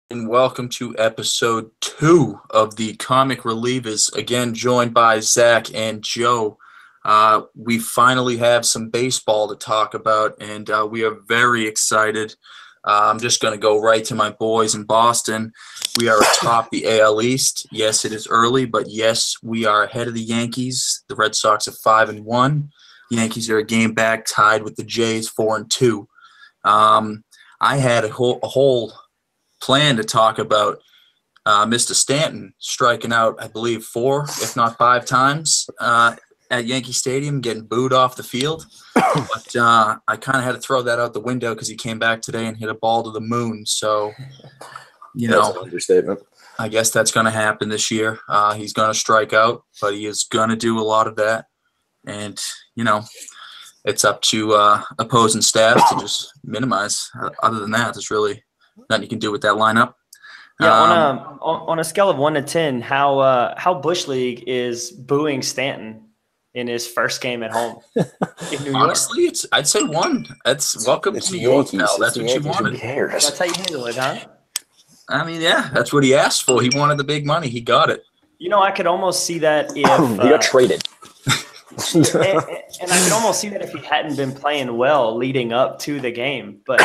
and welcome to episode 2 of the Comic Relievers. Again, joined by Zach and Joe. We finally have some baseball to talk about, and we are very excited. I'm just going to go right to my boys in Boston. We are atop the AL East. Yes, it is early, but yes, we are ahead of the Yankees. The Red Sox are 5-1. Yankees are a game back, tied with the Jays 4-2. I had a whole plan to talk about Mr. Stanton striking out, I believe, 4, if not 5 times at Yankee Stadium, getting booed off the field. But I kind of had to throw that out the window because he came back today and hit a ball to the moon. So, That's an understatement. I guess that's going to happen this year. He's going to strike out, but he is going to do a lot of that. And, it's up to opposing staff to just minimize. Other than that, there's really nothing you can do with that lineup. Yeah, on a scale of 1 to 10, how Bush League is booing Stanton in his first game at home in New York? Honestly, I'd say 1. That's welcome to New York now. That's what you wanted. That's how you handle it, huh? I mean, yeah, that's what he asked for. He wanted the big money. He got it. I could almost see that if he got traded. and I could almost see that if he hadn't been playing well leading up to the game, but.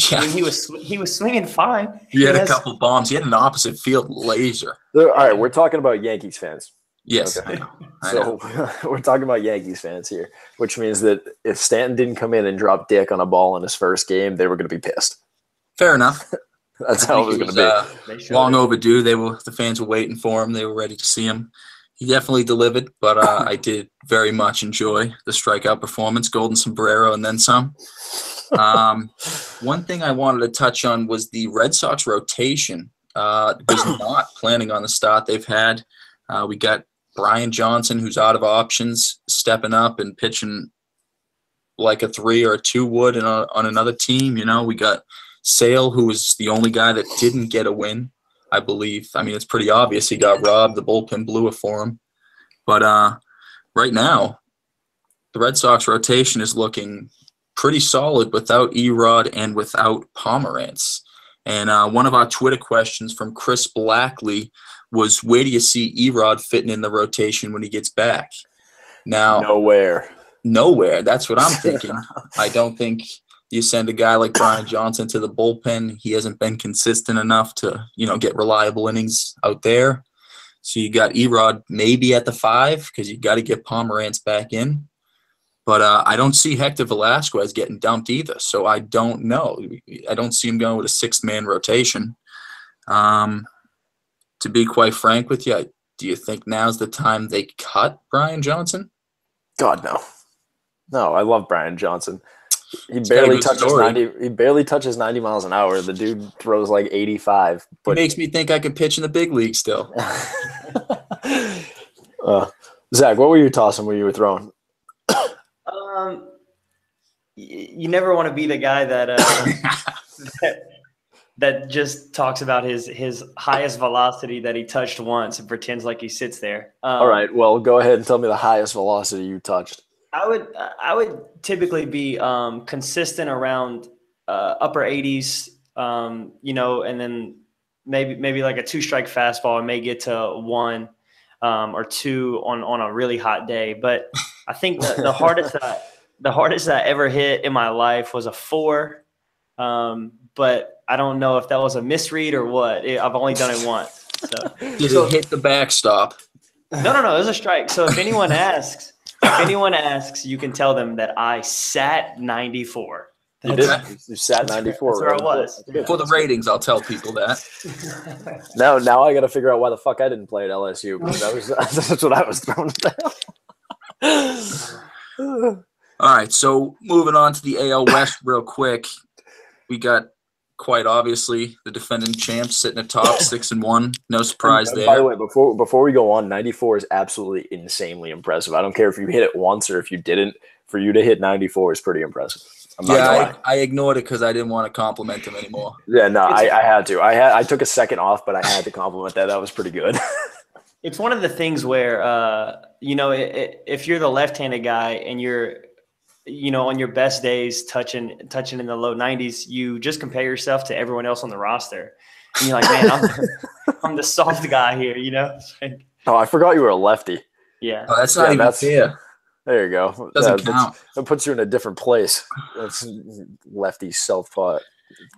Yeah. I mean, he was swinging fine. He had a couple bombs. He had an opposite field laser. All right, we're talking about Yankees fans. Yes. Okay. I know. So we're talking about Yankees fans here, which means that if Stanton didn't come in and drop dick on a ball in his first game, they were going to be pissed. Fair enough. That's how it was going to be. Long overdue. The fans were waiting for him. They were ready to see him. He definitely delivered, but I did very much enjoy the strikeout performance, golden sombrero, and then some. One thing I wanted to touch on was the Red Sox rotation. Was not planning on the start they've had. We got Brian Johnson, who's out of options, stepping up and pitching like a 3 or a 2 would on another team. We got Sale, who was the only guy that didn't get a win, I believe. I mean, it's pretty obvious he got robbed. The bullpen blew it for him. But right now, the Red Sox rotation is looking pretty solid without Erod and without Pomerantz. And one of our Twitter questions from Chris Blackley was, where do you see Erod fitting in the rotation when he gets back? Now, Nowhere. That's what I'm thinking. I don't think you send a guy like Brian Johnson to the bullpen. He hasn't been consistent enough to, get reliable innings out there. So you got Erod maybe at the 5 because you got to get Pomerantz back in. But I don't see Hector Velasquez getting dumped either, so I don't know. I don't see him going with a 6-man rotation. To be quite frank with you, do you think now's the time they cut Brian Johnson? God, no. No, I love Brian Johnson. He barely touches 90 miles an hour. The dude throws like 85. But it makes me think I could pitch in the big league still. Zach, what were you tossing when you were throwing? You never want to be the guy that just talks about his highest velocity that he touched once and pretends like he sits there. All right, well, go ahead and tell me the highest velocity you touched. I would typically be consistent around upper 80s, and then maybe like a 2-strike fastball. I may get to 1 or 2 on a really hot day, but I think the hardest that I ever hit in my life was a 4. But I don't know if that was a misread or what. I've only done it once. So. Did it hit the backstop? No. It was a strike. So if anyone asks, you can tell them that I sat 94. You did. You sat 94. That's where I was. For the ratings, I'll tell people that. Now I got to figure out why the fuck I didn't play at LSU. That's what I was throwing down. All right, so moving on to the AL West real quick. We got, quite obviously, the defending champs sitting atop 6-1. No surprise there. By the way, before we go on, 94 is absolutely insanely impressive. I don't care if you hit it once or if you didn't. For you to hit 94 is pretty impressive. I ignored it because I didn't want to compliment him anymore. Yeah, no, I had to. I took a second off, but I had to compliment that. That was pretty good. It's one of the things where, if you're the left-handed guy and you're on your best days, touching in the low 90s, you just compare yourself to everyone else on the roster, and you're like, man, I'm the soft guy here, Like, oh, I forgot you were a lefty. yeah. Oh, that's not even fair. There you go. Doesn't count. That puts you in a different place. That's lefty self-taught.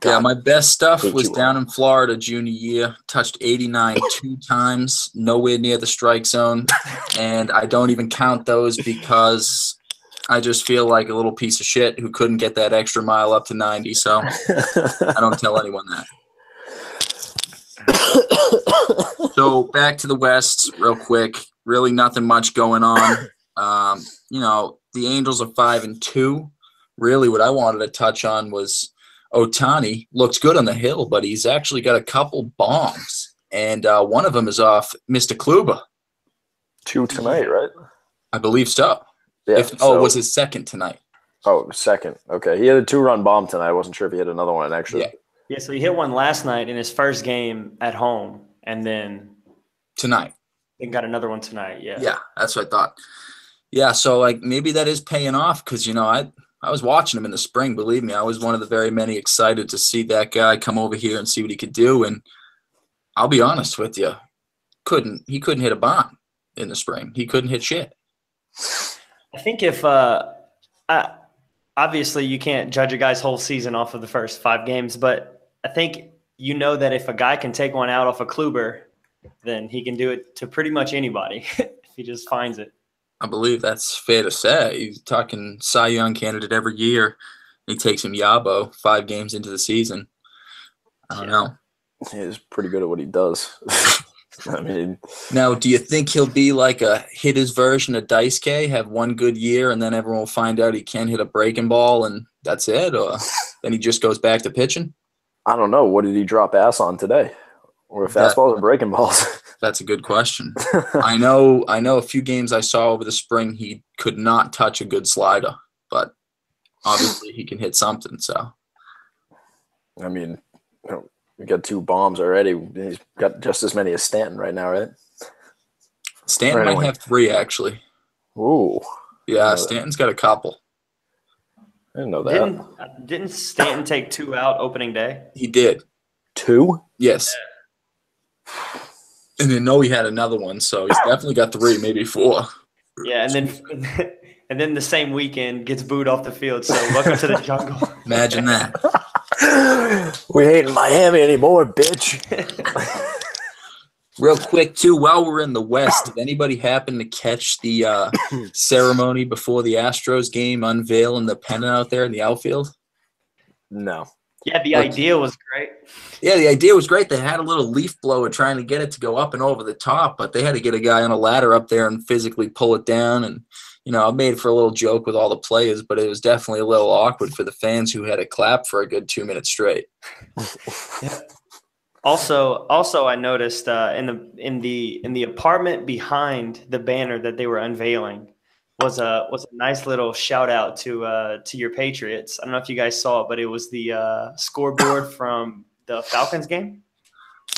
Yeah, my best stuff was down in Florida junior year. Touched 89 2 times, nowhere near the strike zone. And I don't even count those because I just feel like a little piece of shit who couldn't get that extra mile up to 90. So I don't tell anyone that. So back to the West real quick. Really nothing much going on. The Angels are 5-2. Really what I wanted to touch on was Ohtani looks good on the hill, but he's actually got a couple bombs, and one of them is off Mr. Kluber. 2 tonight, right? I believe so. Yeah. It was his second tonight. Oh, second. Okay. He had a 2-run bomb tonight. I wasn't sure if he had another one extra. Yeah, so he hit one last night in his first game at home, and then tonight. And got another one tonight, yeah. Yeah, that's what I thought. Yeah, so maybe that is paying off because, I was watching him in the spring, believe me. I was one of the very many excited to see that guy come over here and see what he could do. And I'll be honest with you, he couldn't hit a bomb in the spring. He couldn't hit shit. I think if obviously you can't judge a guy's whole season off of the first 5 games, but I think that if a guy can take one out off a Kluber, then he can do it to pretty much anybody if he just finds it. I believe that's fair to say. He's talking Cy Young candidate every year. He takes him Yabo 5 games into the season. I don't know. He's pretty good at what he does. I mean, now, do you think he'll be like a hitter's version of Daisuke, have one good year, and then everyone will find out he can't hit a breaking ball, and that's it? Or then he just goes back to pitching? I don't know. What did he drop ass on today? Or fastballs or breaking balls? That's a good question. I know a few games I saw over the spring, he could not touch a good slider, but obviously he can hit something. So, I mean, we got 2 bombs already. He's got just as many as Stanton right now, right? Stanton might have 3, actually. Ooh. Yeah, Stanton's got a couple. I didn't know that. Didn't Stanton take 2 out opening day? He did. 2? Yes. And then he had another one, so he's definitely got 3, maybe 4. Yeah, and then the same weekend gets booed off the field. So welcome to the jungle. Imagine that. We ain't in Miami anymore, bitch. Real quick, too, while we're in the West, did anybody happen to catch the ceremony before the Astros game unveiling the pennant out there in the outfield? No. Yeah, the idea was great. Yeah, the idea was great. They had a little leaf blower trying to get it to go up and over the top, but they had to get a guy on a ladder up there and physically pull it down. And, I made for a little joke with all the players, but it was definitely a little awkward for the fans who had to clap for a good 2 minutes straight. Yeah. Also, I noticed in the apartment behind the banner that they were unveiling was a nice little shout out to your Patriots. I don't know if you guys saw it, but it was the scoreboard from the Falcons game.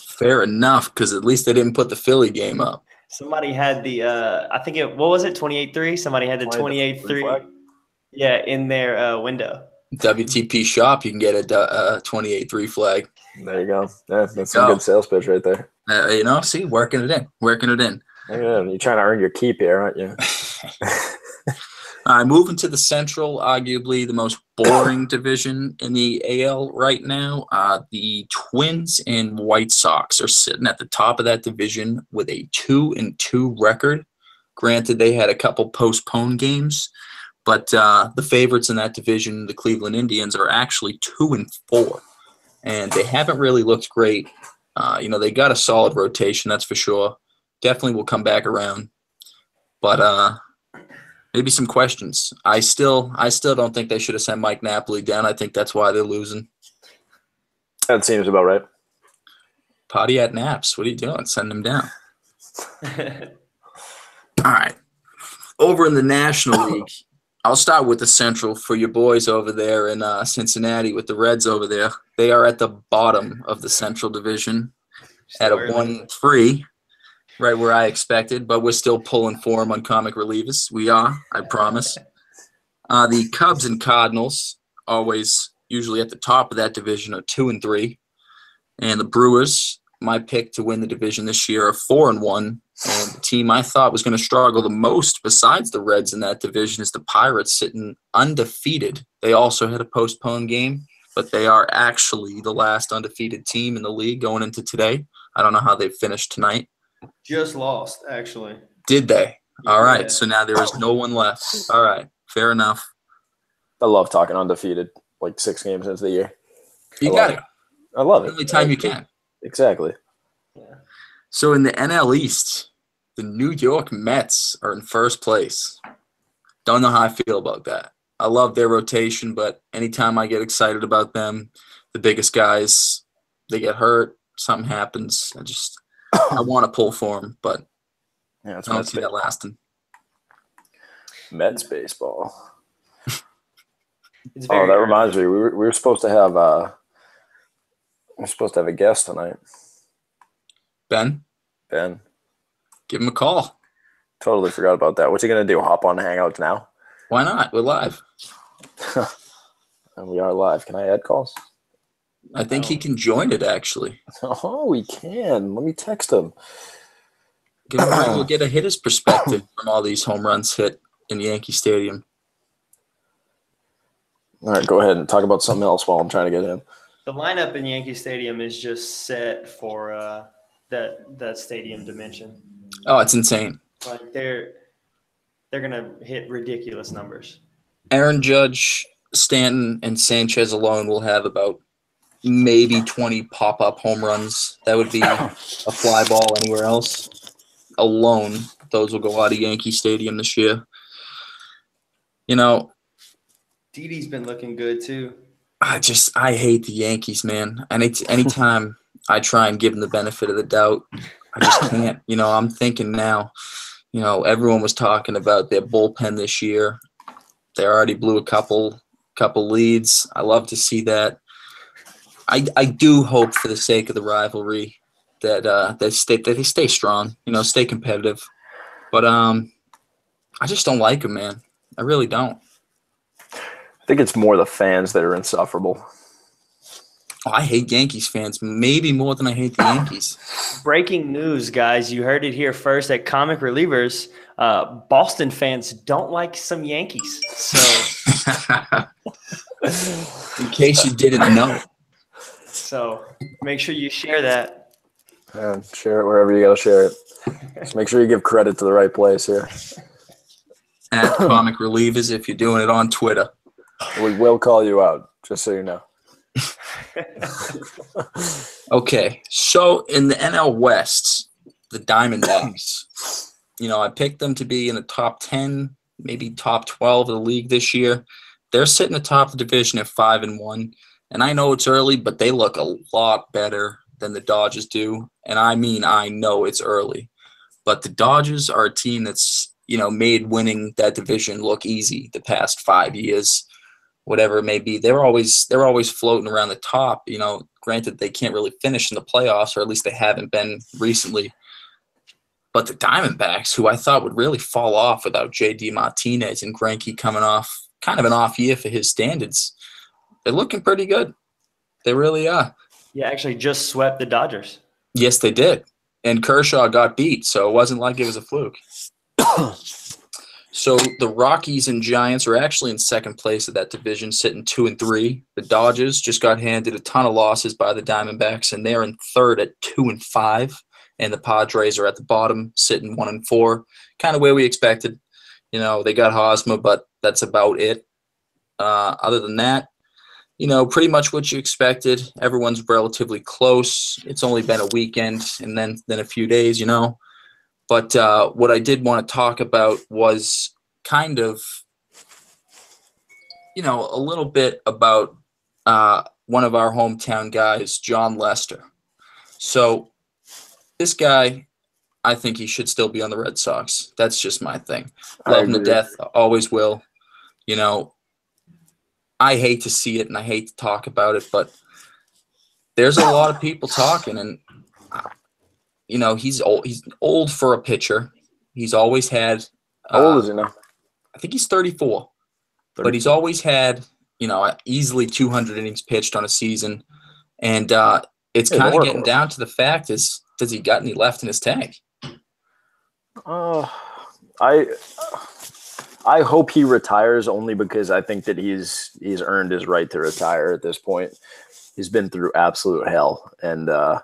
Fair enough, because at least they didn't put the Philly game up. Somebody had the I think what was it, 28-3? Somebody had the 28-3. Yeah, in their window. WTP shop, you can get a 28-3 flag. There you go. Yeah, that's some good sales pitch right there. See, working it in. Yeah, you're trying to earn your keep here, aren't you? All right, moving to the Central, arguably the most boring division in the AL right now. The Twins and White Sox are sitting at the top of that division with a 2-2 record. Granted, they had a couple postponed games, but the favorites in that division, the Cleveland Indians, are actually 2-4, and they haven't really looked great. They got a solid rotation, that's for sure. Definitely will come back around, but maybe some questions. I still don't think they should have sent Mike Napoli down. I think that's why they're losing. That seems about right. Potty at Naps. What are you doing? Send him down. All right. Over in the National League, I'll start with the Central for your boys over there in Cincinnati with the Reds over there. They are at the bottom of the Central Division at a 1-3. Right where I expected, but we're still pulling for them on comic relievers. We are, I promise. The Cubs and Cardinals, always usually at the top of that division, are 2-3. And the Brewers, my pick to win the division this year, are 4-1. And the team I thought was going to struggle the most besides the Reds in that division is the Pirates, sitting undefeated. They also had a postponed game, but they are actually the last undefeated team in the league going into today. I don't know how they finished tonight. Just lost, actually. Did they? All right. Yeah. So now there is no one left. All right. Fair enough. I love talking undefeated, like 6 games into the year. You got it. I love it. The only time you can. Exactly. Yeah. So in the NL East, the New York Mets are in first place. Don't know how I feel about that. I love their rotation, but anytime I get excited about them, the biggest guys, they get hurt, something happens. I want to pull for them, but Yeah, I don't see that lasting. Mets baseball. It's Oh, very that reminds me. We were supposed to have a guest tonight. Ben, give him a call. Totally forgot about that. What's he gonna do? Hop on Hangouts now? Why not? We're live. And we are live. Can I add calls? I think he can join it, actually. Oh, we can. Let me text him. We'll get a hitter's perspective from all these home runs hit in Yankee Stadium. All right, go ahead and talk about something else while I'm trying to get him. The lineup in Yankee Stadium is just set for that stadium dimension. Oh, it's insane. Like they're gonna hit ridiculous numbers. Aaron Judge, Stanton, and Sanchez alone will have about maybe 20 pop-up home runs. That would be a fly ball anywhere else. Alone, those will go out of Yankee Stadium this year. You know, Didi's been looking good too. I hate the Yankees, man. And it's anytime I try and give them the benefit of the doubt, I just can't. I'm thinking now, everyone was talking about their bullpen this year. They already blew a couple leads. I love to see that. I do hope for the sake of the rivalry that they stay strong, stay competitive. But I just don't like them, man. I really don't. I think it's more the fans that are insufferable. Oh, I hate Yankees fans maybe more than I hate the Yankees. Breaking news, guys. You heard it here first at Comic Relievers. Boston fans don't like some Yankees. So, in case you didn't know. So make sure you share that. Yeah, share it wherever you got to share it. Just make sure you give credit to the right place here. At Comic Relievers if you're doing it on Twitter. We will call you out, just so you know. Okay, so in the NL West, the Diamondbacks, I picked them to be in the top 10, maybe top 12 of the league this year. They're sitting atop the division at 5-1, and I know it's early, but they look a lot better than the Dodgers do, and I know it's early. But the Dodgers are a team that's, made winning that division look easy the past 5 years. Whatever it may be, they're always floating around the top. Granted, they can't really finish in the playoffs, or at least they haven't been recently. But the Diamondbacks, who I thought would really fall off without J.D. Martinez and Greinke coming off kind of an off year for his standards, they're looking pretty good. They really are. Yeah, actually just swept the Dodgers. Yes, they did. And Kershaw got beat, so it wasn't like it was a fluke. So the Rockies and Giants are actually in second place of that division, sitting 2-3. The Dodgers just got handed a ton of losses by the Diamondbacks, and they're in third at 2-5. And the Padres are at the bottom, sitting 1-4, kind of where we expected. They got Hosmer, but that's about it. Other than that, pretty much what you expected. Everyone's relatively close. It's only been a weekend and then a few days, But what I did want to talk about was kind of, a little bit about one of our hometown guys, John Lester. So this guy, I think he should still be on the Red Sox. That's just my thing. Love him to death, always will. I hate to see it and I hate to talk about it, but there's a lot of people talking, and he's old. He's old for a pitcher. He's always had. How old is he now? I think he's 34. but he's always had, easily 200 innings pitched on a season. And it's kind of getting down to the fact is, does he got any left in his tank? I hope he retires only because I think that he's earned his right to retire at this point. He's been through absolute hell, and I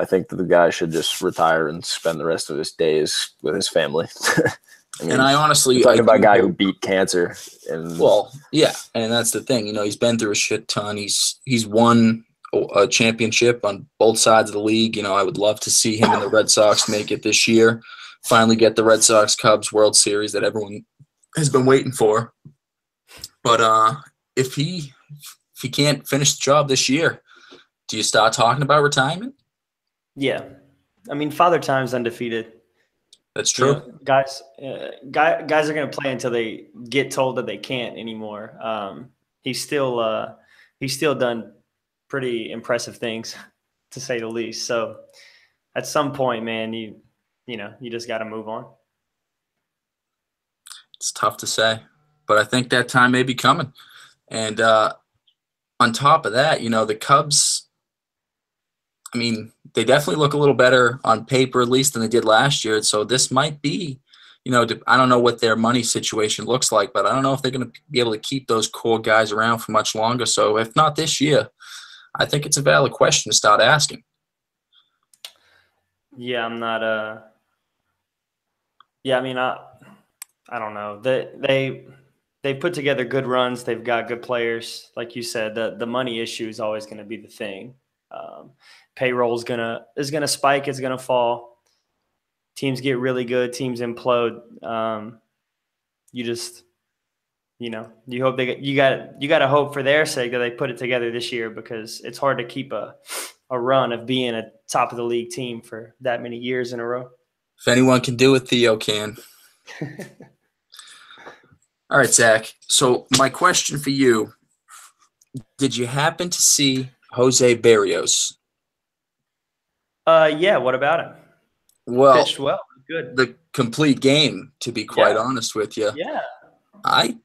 think that the guy should just retire and spend the rest of his days with his family. I honestly talking about a guy who beat cancer. Yeah, and that's the thing. He's been through a shit ton. He's won a championship on both sides of the league. I would love to see him and the Red Sox make it this year. Finally get the Red Sox Cubs World Series that everyone has been waiting for. But if he can't finish the job this year, do you start talking about retirement? Yeah. Father Time's undefeated. That's true. Guys are going to play until they get told that they can't anymore. He's still done pretty impressive things, to say the least. So at some point, man, you just got to move on. It's tough to say, but I think that time may be coming. And on top of that, the Cubs, they definitely look a little better on paper, at least, than they did last year. So this might be, I don't know what their money situation looks like, but I don't know if they're going to be able to keep those core guys around for much longer. So if not this year, I think it's a valid question to start asking. Yeah, I'm not I don't know. They've put together good runs. They've got good players. Like you said, the money issue is always going to be the thing. Payroll is gonna spike. It's gonna fall. Teams get really good. Teams implode. You just, you hope you got to hope for their sake that they put it together this year, because it's hard to keep a run of being a top of the league team for that many years in a row. If anyone can do it, Theo can. All right, Zach. So my question for you, did you happen to see Jose Berrios? Yeah, what about him? Well, pitched well. Good. The complete game, to be quite honest with you. Yeah. I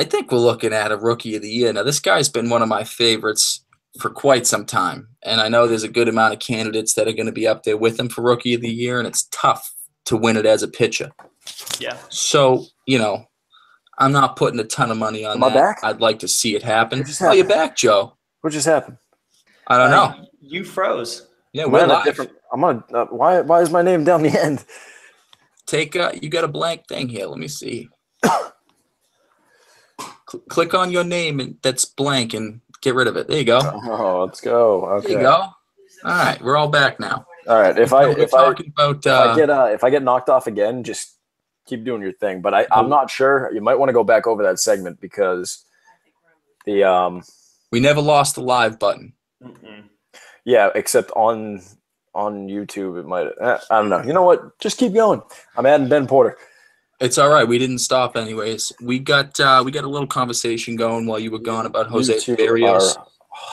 think we're looking at a rookie of the year. Now, this guy's been one of my favorites for quite some time, and I know there's a good amount of candidates that are going to be up there with him for rookie of the year, and it's tough to win it as a pitcher. Yeah. So, I'm not putting a ton of money on that. Am I back? I'd like to see it happen. Oh, you're back, Joe. What just happened? I don't know. You froze. Yeah, we're live. I'm on. Why is my name down the end? You got a blank thing here. Let me see. Click on your name and that's blank and get rid of it. There you go. Oh, let's go. Okay. There you go. All right, we're all back now. All right. If I get knocked off again, just keep doing your thing. But I'm not sure. You might want to go back over that segment because we never lost the live button. Mm-mm. Yeah, except on YouTube, it might. I don't know. You know what? Just keep going. I'm adding Ben Porter. It's all right. We didn't stop anyways. We got a little conversation going while you were gone about Jose Berrios.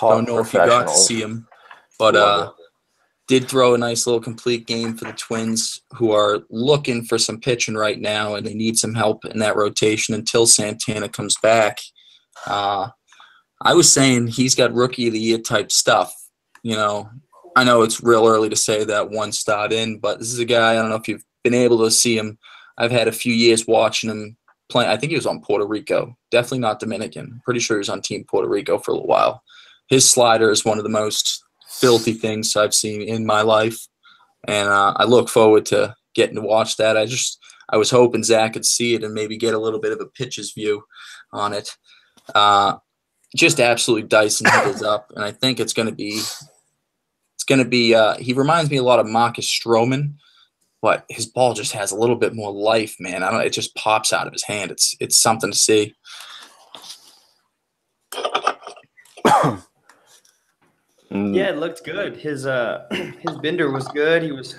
Don't know if you got to see him, but did throw a nice little complete game for the Twins, who are looking for some pitching right now, and they need some help in that rotation until Santana comes back. I was saying he's got rookie of the year type stuff. I know it's real early to say that one start in, but this is a guy, I don't know if you've been able to see him. I've had a few years watching him play. I think he was on Puerto Rico. Definitely not Dominican. Pretty sure he was on Team Puerto Rico for a little while. His slider is one of the most filthy things I've seen in my life, and I look forward to getting to watch that. I was hoping Zach could see it and maybe get a little bit of a pitcher's view on it. Just absolutely dicing hitters up, and I think it's going to be he reminds me a lot of Marcus Stroman, but his ball just has a little bit more life, man. It just pops out of his hand. It's something to see. Yeah, it looked good. His bender was good. He was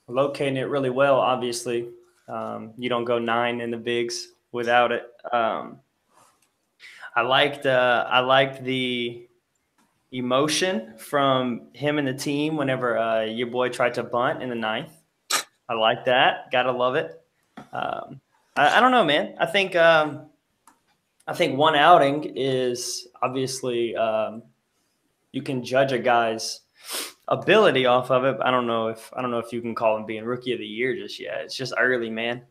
locating it really well. Obviously, you don't go 9 in the bigs without it. I liked the emotion from him and the team whenever your boy tried to bunt in the 9th. I like that. Gotta love it. I don't know, man. I think I think one outing is obviously you can judge a guy's ability off of it. I don't know if you can call him being rookie of the year just yet. It's just early, man.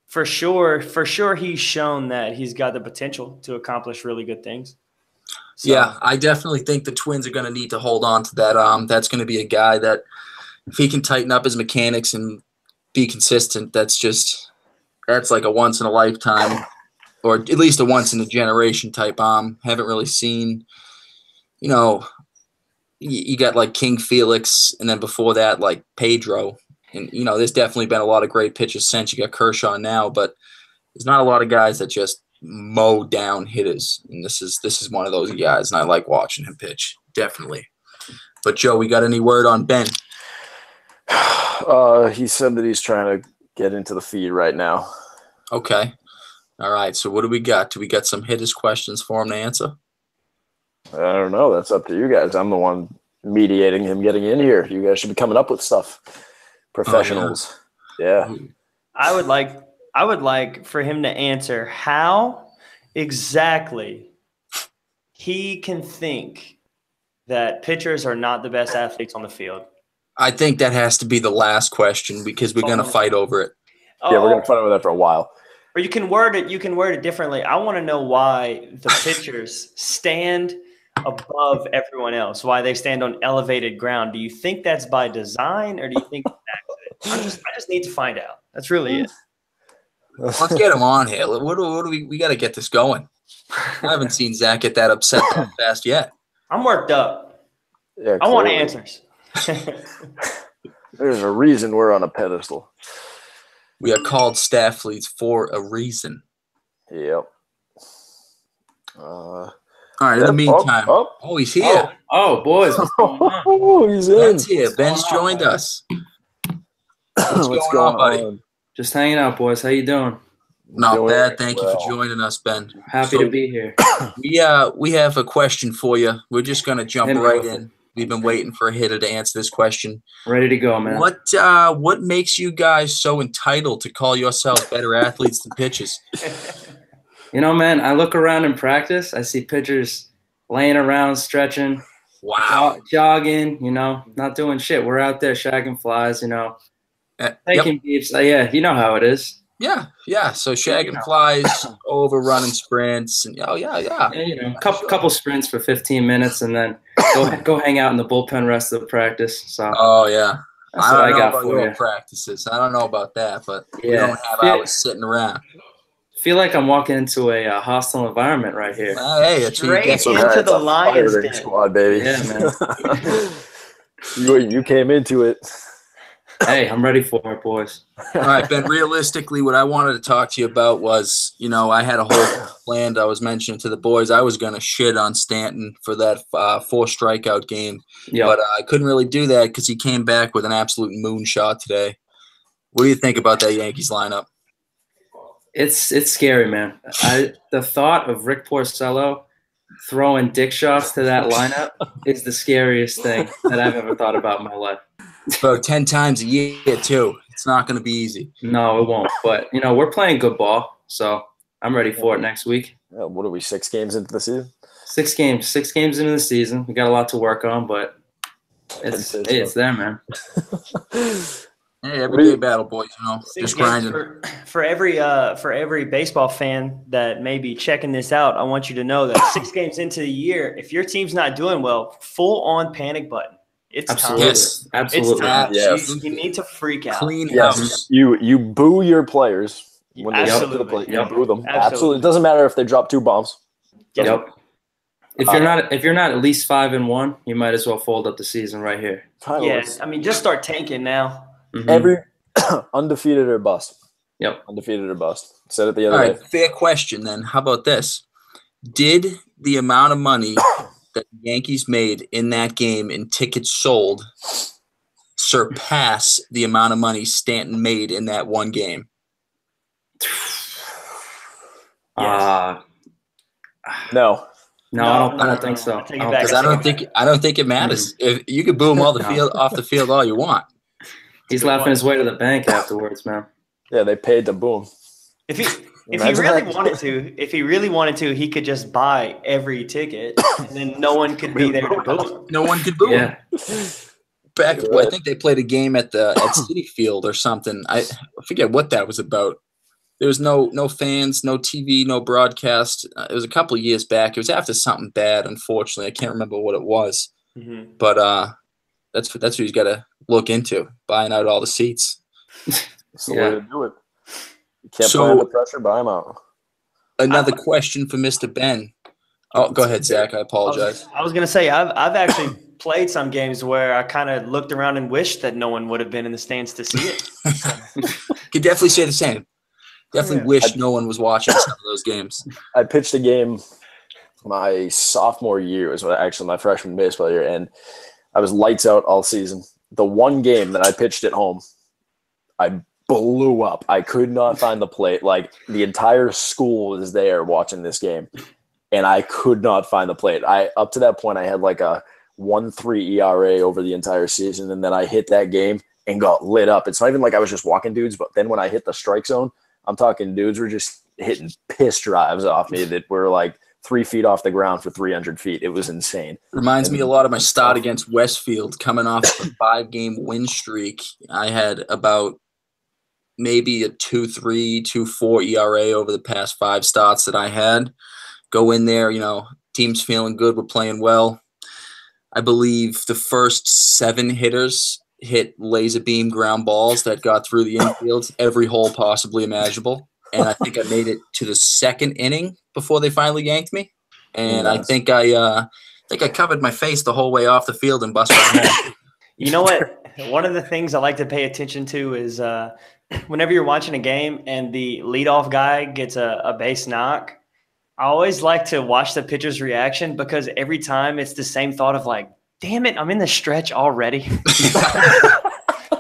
For sure, he's shown that he's got the potential to accomplish really good things. So, yeah, I definitely think the Twins are going to need to hold on to that. That's going to be a guy that if he can tighten up his mechanics and be consistent, that's like a once in a lifetime, or at least a once in a generation type. Haven't really seen, you got like King Felix, and then before that, like Pedro. And, there's definitely been a lot of great pitchers since. You got Kershaw now, but there's not a lot of guys that just mow down hitters. And this is one of those guys, and I like watching him pitch, definitely. But, Joe, we got any word on Ben? He said that he's trying to get into the feed right now. Okay. All right. So what do we got? Do we got some hitters questions for him to answer? I don't know. That's up to you guys. I'm the one mediating him getting in here. You guys should be coming up with stuff. Professionals. Oh, yeah. I would like for him to answer how exactly he can think that pitchers are not the best athletes on the field. I think that has to be the last question because we're going to fight over it. Yeah, we're going to fight over that for a while. Or you can word it differently. I want to know why the pitchers stand above everyone else, why they stand on elevated ground. Do you think that's by design, or do you think it's accident? I just need to find out. That's really it. Let's get him on here. What do we got to get this going. I haven't seen Zach get that upset that fast yet. I'm worked up. Yeah, I want answers. There's a reason we're on a pedestal. We are called staff leads for a reason. Yep. All right, in the meantime. He's here. Oh, boys. What's going on? Oh, he's in. Ben's here. Ben's joined us. What's going on, buddy? Just hanging out, boys. How you doing? Not bad. Thank you for joining us, Ben. Happy to be here. We have a question for you. We're just going to jump right in. We've been waiting for a hitter to answer this question. Ready to go, man. What makes you guys so entitled to call yourselves better athletes than pitchers? Man, I look around in practice. I see pitchers laying around, stretching, jogging, not doing shit. We're out there shagging flies, taking beeps. Yeah, you know how it is. Yeah. So shagging flies, overrunning sprints, and yeah. Couple sprints for 15 minutes, and then go hang out in the bullpen rest of the practice. So. Oh yeah. That's what I got about for your you. Practices. I don't know about that, but we don't have hours sitting around. Feel like I'm walking into a hostile environment right here. Hey, it's straight into the Lions den. Squad, baby. Yeah, man. You came into it. Hey, I'm ready for it, boys. All right, Ben, realistically, what I wanted to talk to you about was, I had a whole planned. I was mentioning to the boys I was going to shit on Stanton for that 4 strikeout game. Yep. But I couldn't really do that because he came back with an absolute moonshot today. What do you think about that Yankees lineup? It's scary, man. The thought of Rick Porcello throwing dick shots to that lineup is the scariest thing that I've ever thought about in my life. About 10 times a year, too. It's not going to be easy. No, it won't. But, we're playing good ball, so I'm ready for it next week. What are we, 6 games into the season? 6 games. 6 games into the season. We got a lot to work on, but it's there, man. Hey, everyday battle, boys. Just grinding. For every baseball fan that may be checking this out, I want you to know that 6 games into the year, if your team's not doing well, full on panic button. It's absolutely. time. Yes, absolutely. It's time. Yes. You need to freak out. Clean house. house. You boo your players when they get to the plate. You boo them. Absolutely. It doesn't matter if they drop 2 bombs. Yep. If you're not at least 5-1, you might as well fold up the season right here. Yes. Just start tanking now. Mm-hmm. Every undefeated or bust. Yep. Undefeated or bust. Said it the other day. Fair question then. How about this? Did the amount of money that the Yankees made in that game in tickets sold surpass the amount of money Stanton made in that one game? No. No, I don't think so. Because I don't think it matters. If you could boo him off the field all you want. He's laughing his way to the bank afterwards, man. Yeah, they paid to boom. If If he really wanted to, he could just buy every ticket, and then no one could be there to boo him. No one could boo him. Back, I think they played a game at City Field or something. I forget what that was about. There was no fans, no TV, no broadcast. It was a couple of years back. It was after something bad, unfortunately. I can't remember what it was. Mm-hmm. But that's what he's got to look into, buying out all the seats. That's the way to do it. You can't play under pressure, buy them out. Another question for Mr. Ben. Oh, go ahead, Zach. I apologize. I was going to say, I've actually played some games where I kind of looked around and wished that no one would have been in the stands to see it. Could definitely say the same. Definitely wish no one was watching some of those games. I pitched a game my sophomore year. It was actually my freshman baseball year, and I was lights out all season. The one game that I pitched at home, I blew up. I could not find the plate. Like, the entire school was there watching this game, and I could not find the plate. Up to that point, I had like a 1.3 ERA over the entire season, and then I hit that game and got lit up. It's not even like I was just walking dudes, but then when I hit the strike zone, I'm talking dudes were just hitting piss drives off me that were like 3 feet off the ground for 300 feet. It was insane. Reminds me a lot of my start against Westfield coming off a 5-game win streak. I had about maybe a 2.3, 2.4 ERA over the past 5 starts that I had. Go in there, team's feeling good. We're playing well. I believe the first 7 hitters hit laser beam ground balls that got through the infield, every hole possibly imaginable. And I think I made it to the 2nd inning before they finally yanked me. And I think I covered my face the whole way off the field and busted my head. You know what? One of the things I like to pay attention to is whenever you're watching a game and the leadoff guy gets a base knock, I always like to watch the pitcher's reaction, because every time it's the same thought of like, damn it, I'm in the stretch already.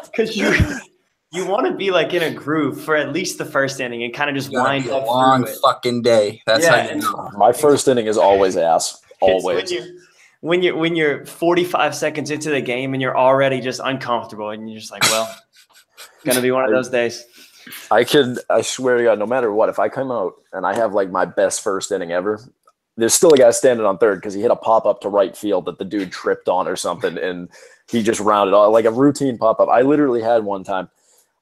Because you want to be like in a groove for at least the first inning and kind of just wind up long through it. Fucking day. That's how you know. My first inning is always ass. Always. When you're 45 seconds into the game and you're already just uncomfortable and you're just like, well, gonna be one of those days. I swear to God, no matter what, if I come out and I have like my best first inning ever, there's still a guy standing on third because he hit a pop-up to right field that the dude tripped on or something, and he just rounded off like a routine pop-up. I literally had one time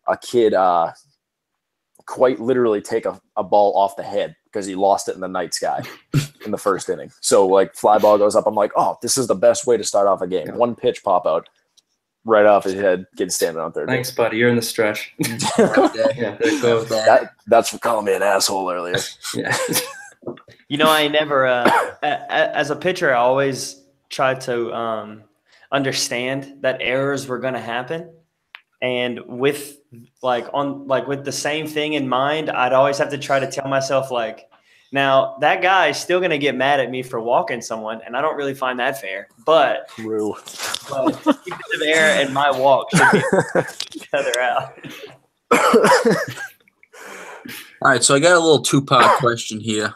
a kid quite literally take a ball off the head because he lost it in the night sky in the first inning. So, like, fly ball goes up. I'm like, oh, this is the best way to start off a game. One pitch pop-out right off his head, kid standing on third. Thanks, buddy. You're in the stretch. Yeah, there it goes. That's for calling me an asshole earlier. Yeah. I never, as a pitcher, I always try to understand that errors were going to happen. And with with the same thing in mind, I'd always have to try to tell myself, like, now that guy is still going to get mad at me for walking someone, and I don't really find that fair. But defensive error and my walk should be each other out. All right, so I got a little 2-part question here.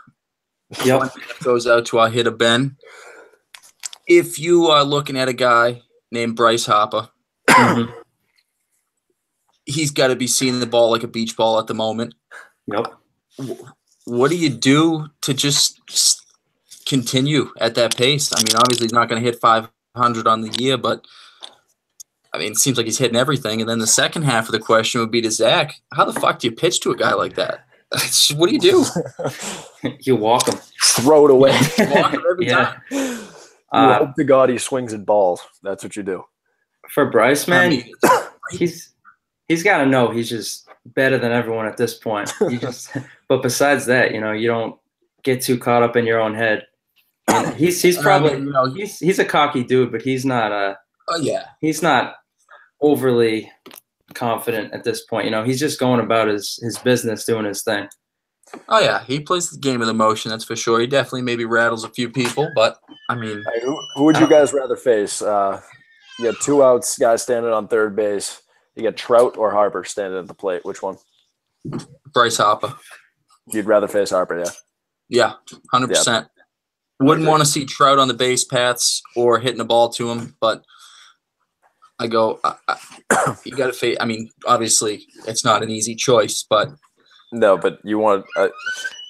Yep. One that goes out to our hitter, Ben. If you are looking at a guy named Bryce Harper, he's got to be seeing the ball like a beach ball at the moment. Yep. What do you do to just continue at that pace? I mean, obviously he's not going to hit 500 on the year, but I mean, it seems like he's hitting everything. And then the second half of the question would be to Zach, how the fuck do you pitch to a guy like that? What do you do? You walk him. Throw it away. Walk him every time. You hope to God he swings at balls. That's what you do. For Bryce, man, he's got to know he's just better than everyone at this point. But besides that, you don't get too caught up in your own head. And he's probably he's a cocky dude, but he's not he's not overly confident at this point. He's just going about his business, doing his thing. Oh yeah, he plays the game of emotion, that's for sure. He definitely maybe rattles a few people, but I mean, who would you guys rather face? You got 2 outs, guys standing on third base. You got Trout or Harper standing at the plate. Which one? Bryce Harper. You'd rather face Harper, yeah? Yeah, 100%. Yeah. Wouldn't want to see Trout on the base paths or hitting the ball to him, but I go, you got to face. I mean, obviously, it's not an easy choice, but No, but you want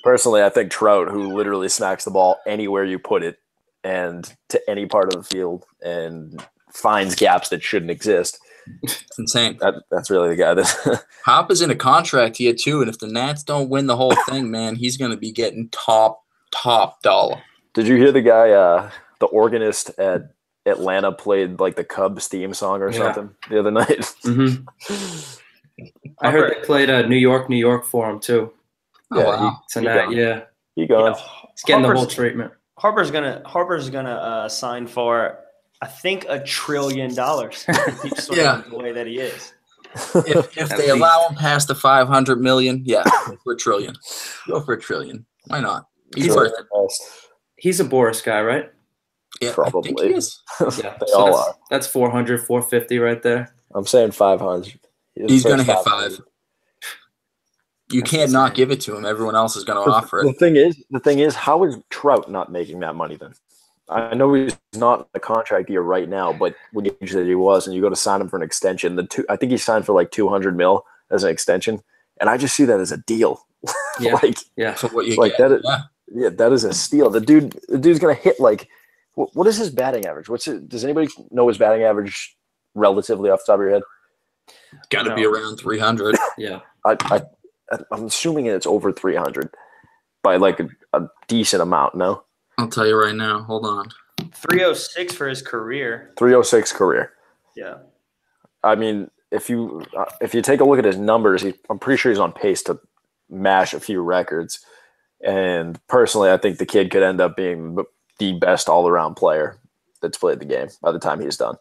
personally, I think Trout, who literally smacks the ball anywhere you put it and to any part of the field and finds gaps that shouldn't exist. It's insane. That's really the guy that Hop is in a contract here too, and if the Nats don't win the whole thing, man, he's going to be getting top dollar. Did you hear the guy, the organist at Atlanta played like the Cubs theme song or something the other night? Mm-hmm. I heard they played New York for him too. Oh, wow. Tonight, yeah. He going. He's getting the whole treatment. Harper's gonna sign for, I think, $1 trillion. Keep the way that he is. If they allow him past the 500 million, go for $1 trillion. Go for $1 trillion. Why not? He's worth it. He's a Boris guy, right? Yeah, probably. I think he is. Yeah, they all are. That's 400, 450 right there. I'm saying 500. He's going to hit 5. You can't not give it to him. Everyone else is going to offer it. The thing is, how is Trout not making that money then? I know he's not in a contract year right now, but when you said he was, and you go to sign him for an extension, I think he signed for like $200 million as an extension, and I just see that as a deal. Yeah, for what you like get. That is a steal. The dude's gonna hit like, what is his batting average? Does anybody know his batting average relatively off the top of your head? Got to be around 300. Yeah, I'm assuming it's over 300 by like a decent amount. No, I'll tell you right now. Hold on. 306 for his career. 306 career. Yeah. I mean, if you take a look at his numbers, I'm pretty sure he's on pace to mash a few records. And personally, I think the kid could end up being the best all-around player that's played the game by the time he's done.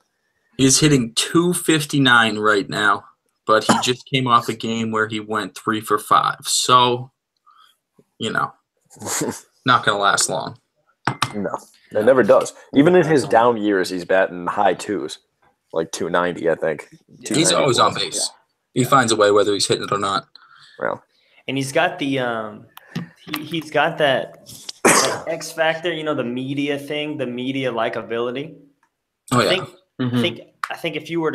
He's hitting 259 right now, but he just came off a game where he went 3 for 5. So, not going to last long. No, it never does. Even in his down years, he's batting high 2s, like 290, I think. He's always on base. Yeah. He finds a way whether he's hitting it or not. Well, and he's got the he's got that X factor, the media thing, the media likability. Oh yeah. I think if you were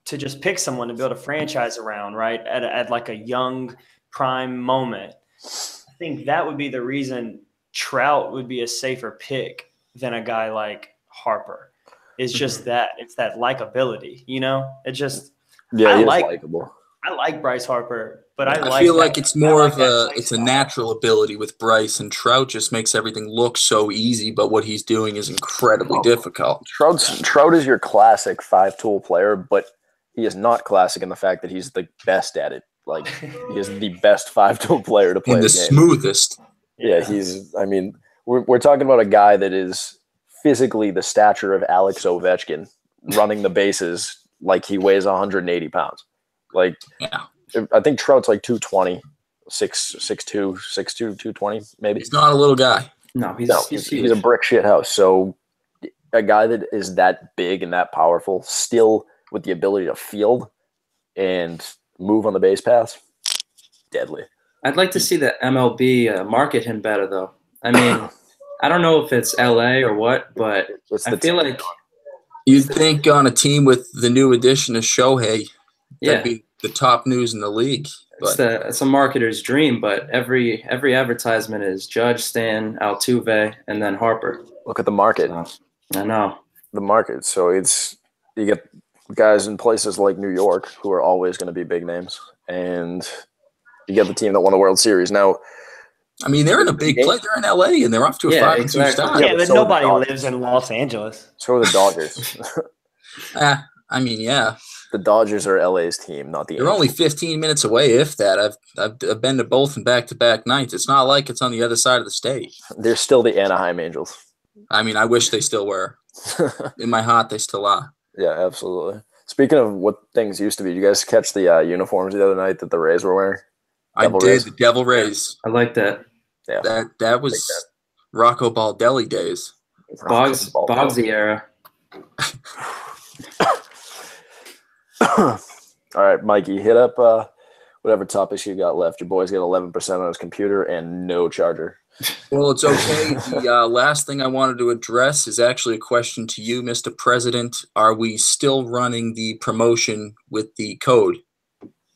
to just pick someone to build a franchise around, right, at like a young prime moment, I think that would be the reason Trout would be a safer pick than a guy like Harper. It's just that it's that likability, It just he's likable. I like Bryce Harper, but I feel like it's more of it's a natural ability with Bryce, and Trout just makes everything look so easy, but what he's doing is incredibly difficult. Trout is your classic 5-tool player, but he is not classic in the fact that he's the best at it. Like, he is the best 5-tool player to play the game. Smoothest. Yeah, we're talking about a guy that is physically the stature of Alex Ovechkin, running the bases like he weighs 180 pounds. Like, I think Trout's like 220, 6'2", 220, maybe. He's not a little guy. No, he's a brick shit house. So a guy that is that big and that powerful, still with the ability to field and move on the base paths, deadly. I'd like to see the MLB market him better, though. I mean, I don't know if it's LA or what, but I feel like you'd think on a team with the new addition of Shohei, that'd be the top news in the league. It's a marketer's dream, but every advertisement is Judge, Stan, Altuve, and then Harper. Look at the market. I know. The market. So you get guys in places like New York who are always going to be big names, and you get the team that won the World Series. Now, I mean, they're in a big play. They're in LA, and they're off to a 5-2 start. Yeah, but nobody lives in Los Angeles. So are the Dodgers. I mean, yeah. The Dodgers are LA's team, not the They're only 15 minutes away, if that. I've been to both in back-to-back nights. It's not like it's on the other side of the state. They're still the Anaheim Angels. I mean, I wish they still were. In my heart, they still are. Yeah, absolutely. Speaking of what things used to be, did you guys catch the uniforms the other night that the Rays were wearing? I did, the Devil Rays. I like that. Yeah. That was Rocco Baldelli days. Bogsy era. All right, Mikey, hit up whatever topics you got left. Your boy's got 11% on his computer and no charger. Well, it's okay. The last thing I wanted to address is actually a question to you, Mr. President. Are we still running the promotion with the code?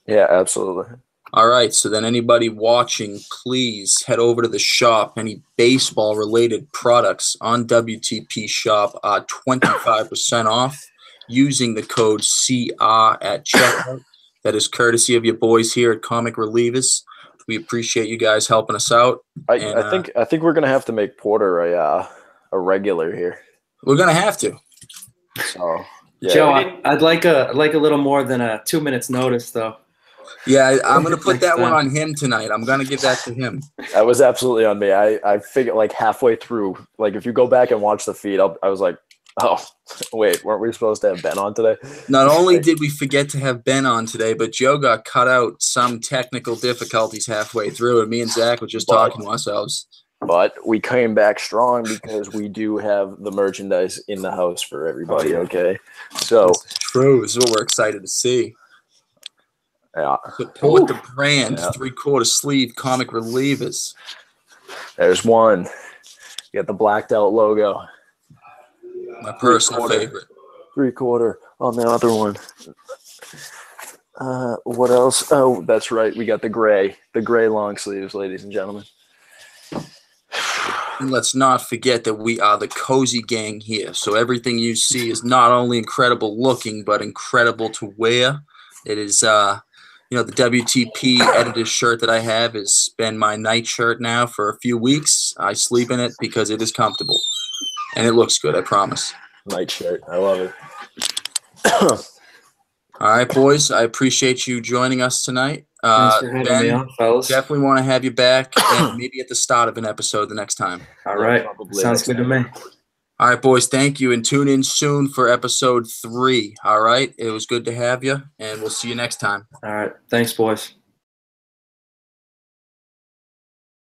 Yeah, absolutely. All right. So then anybody watching, please head over to the shop. Any baseball related products on WTP shop are 25% off using the code CR at checkout. That is courtesy of your boys here at Comic Relievers. We appreciate you guys helping us out. I think we're gonna have to make Porter a regular here. We're gonna have to. So yeah. Joe, I'd like a little more than a 2 minutes notice though. Yeah, I'm gonna put that one on him tonight. I'm gonna give that to him. That was absolutely on me. I figured like halfway through, like if you go back and watch the feed, I was like, oh wait, weren't we supposed to have Ben on today? Not only did we forget to have Ben on today, but Joe got cut out some technical difficulties halfway through, and me and Zach were just talking to ourselves. But we came back strong because we do have the merchandise in the house for everybody. Okay, so this is true. This is what we're excited to see. Yeah. Support the brand. Yeah. 3/4 sleeve Comic Relievers. There's one. You got the blacked out logo. My personal favorite. 3/4 on the other one. What else? Oh, that's right. We got the gray long sleeves, ladies and gentlemen. And let's not forget that we are the cozy gang here. So everything you see is not only incredible looking, but incredible to wear. It is, the WTP editor's shirt that I have has been my night shirt now for a few weeks. I sleep in it because it is comfortable. And it looks good, I promise. Night shirt. I love it. All right, boys. I appreciate you joining us tonight. Thanks for having me on, fellas. Definitely want to have you back, and maybe at the start of an episode the next time. All right. Sounds good to me. All right, boys. Thank you, and tune in soon for episode 3. All right. It was good to have you, and we'll see you next time. All right. Thanks, boys.